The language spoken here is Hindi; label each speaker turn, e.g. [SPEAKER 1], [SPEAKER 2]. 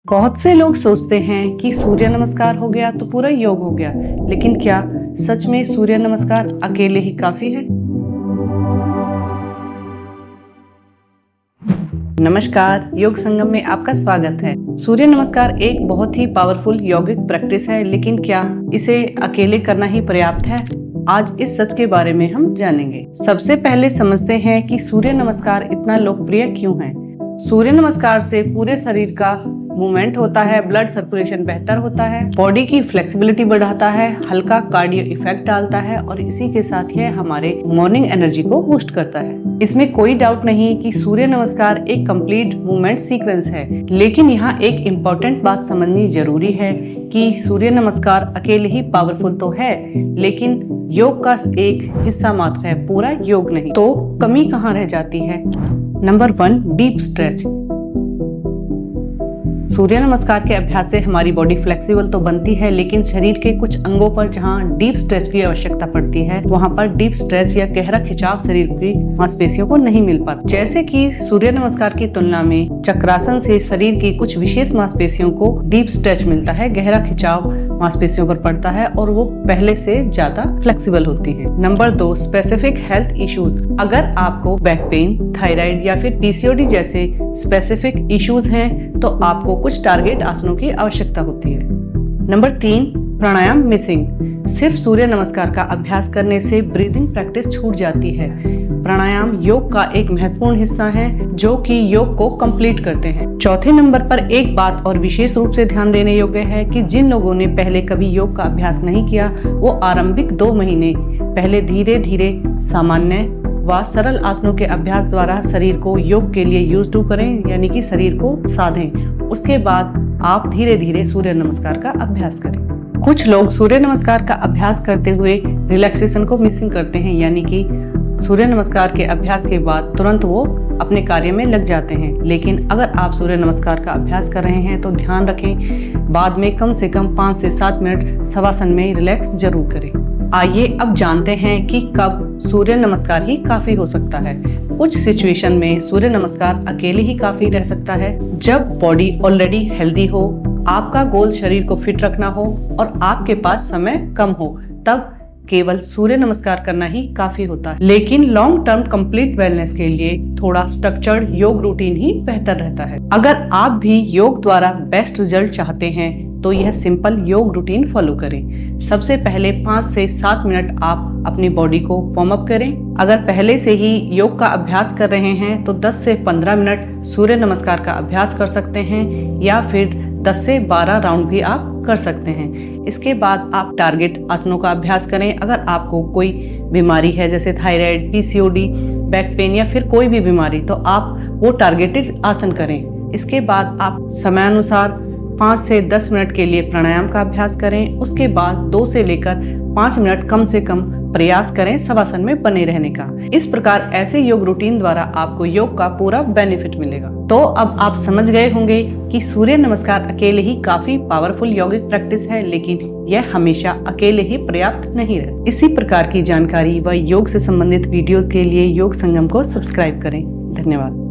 [SPEAKER 1] बहुत से लोग सोचते हैं कि सूर्य नमस्कार हो गया तो पूरा योग हो गया, लेकिन क्या सच में सूर्य नमस्कार अकेले ही काफी है? नमस्कार, योग संगम में आपका स्वागत है। सूर्य नमस्कार एक बहुत ही पावरफुल यौगिक प्रैक्टिस है, लेकिन क्या इसे अकेले करना ही पर्याप्त है? आज इस सच के बारे में हम जानेंगे। सबसे पहले समझते हैं कि सूर्य नमस्कार इतना लोकप्रिय क्यों है। सूर्य नमस्कार से पूरे शरीर का मूवमेंट होता है, ब्लड सर्कुलेशन बेहतर होता है, बॉडी की फ्लेक्सिबिलिटी बढ़ाता है, हल्का कार्डियो इफेक्ट डालता है और इसी के साथ यह हमारे मॉर्निंग एनर्जी को बूस्ट करता है। इसमें कोई डाउट नहीं कि सूर्य नमस्कार एक कंप्लीट मूवमेंट सीक्वेंस है, लेकिन यहाँ एक इम्पोर्टेंट बात समझनी जरूरी है कि सूर्य नमस्कार अकेले ही पावरफुल तो है, लेकिन योग का एक हिस्सा मात्र है, पूरा योग नहीं। तो कमी कहाँ रह जाती है? Number 1, deep stretch. सूर्य नमस्कार के अभ्यास से हमारी बॉडी फ्लेक्सिबल तो बनती है, लेकिन शरीर के कुछ अंगों पर जहां डीप स्ट्रेच की आवश्यकता पड़ती है, वहां पर डीप स्ट्रेच या गहरा खिंचाव शरीर की मांसपेशियों को नहीं मिल पाता। जैसे कि सूर्य नमस्कार की तुलना में चक्रासन से शरीर की कुछ विशेष मांसपेशियों को डीप स्ट्रेच मिलता है, गहरा खिंचाव मांसपेशियों पर पड़ता है और वो पहले से ज्यादा फ्लेक्सिबल होती है। Number 2, specific health issues. अगर आपको बैक पेन, थायराइड या फिर पीसीओडी जैसे स्पेसिफिक इश्यूज हैं, तो आपको कुछ टारगेट आसनों की आवश्यकता होती है। नंबर 3, प्राणायाम मिसिंग। सिर्फ सूर्य नमस्कार का अभ्यास करने से ब्रीदिंग प्रैक्टिस छूट जाती है। प्राणायाम योग का एक महत्वपूर्ण हिस्सा है जो कि योग को कंप्लीट करते हैं। चौथे नंबर पर एक बात और विशेष रूप से ध्यान देने योग्य है कि जिन लोगों ने पहले कभी योग का अभ्यास नहीं किया, वो आरंभिक 2 महीने पहले धीरे धीरे सामान्य व सरल आसनों के अभ्यास द्वारा शरीर को योग के लिए यूज टू करें, यानी कि शरीर को साधें। उसके बाद आप धीरे धीरे सूर्य नमस्कार का अभ्यास करें। कुछ लोग सूर्य नमस्कार का अभ्यास करते हुए रिलैक्सेशन को मिसिंग करते हैं, यानी कि सूर्य नमस्कार के अभ्यास के बाद तुरंत वो अपने कार्य में लग जाते हैं। लेकिन अगर आप सूर्य नमस्कार का अभ्यास कर रहे हैं तो ध्यान रखें, बाद में कम से कम 5 से 7 मिनट शवासन में रिलैक्स जरूर करें। आइए अब जानते हैं कि कब सूर्य नमस्कार ही काफी हो सकता है। कुछ सिचुएशन में सूर्य नमस्कार अकेले ही काफी रह सकता है। जब बॉडी ऑलरेडी हेल्दी हो, आपका गोल शरीर को फिट रखना हो और आपके पास समय कम हो, तब केवल सूर्य नमस्कार करना ही काफी होता है। लेकिन लॉन्ग टर्म कंप्लीट वेलनेस के लिए थोड़ा स्ट्रक्चर्ड योग रूटीन ही बेहतर रहता है। अगर आप भी योग द्वारा बेस्ट रिजल्ट चाहते हैं तो यह सिंपल योग रूटीन फॉलो करें। सबसे पहले 5 से 7 मिनट आप अपनी बॉडी को वार्म अप करें। अगर पहले से ही योग का अभ्यास कर रहे हैं तो 10 से 15 मिनट सूर्य नमस्कार का अभ्यास कर सकते हैं, या फिर 10 से 12 राउंड भी आप कर सकते हैं। इसके बाद आप टारगेट आसनों का अभ्यास करें। अगर आपको कोई बीमारी है जैसे थायराइड, पीसीओडी, बैक पेन या फिर कोई भी बीमारी, तो आप वो टारगेटेड आसन करें। इसके बाद आप समयानुसार 5 से 10 मिनट के लिए प्राणायाम का अभ्यास करें। उसके बाद 2 से लेकर 5 मिनट कम से कम प्रयास करें शवासन में बने रहने का। इस प्रकार ऐसे योग रूटीन द्वारा आपको योग का पूरा बेनिफिट मिलेगा। तो अब आप समझ गए होंगे कि सूर्य नमस्कार अकेले ही काफी पावरफुल यौगिक प्रैक्टिस है, लेकिन यह हमेशा अकेले ही पर्याप्त नहीं रहती। इसी प्रकार की जानकारी व योग से संबंधित वीडियोस के लिए योग संगम को सब्सक्राइब करें। धन्यवाद।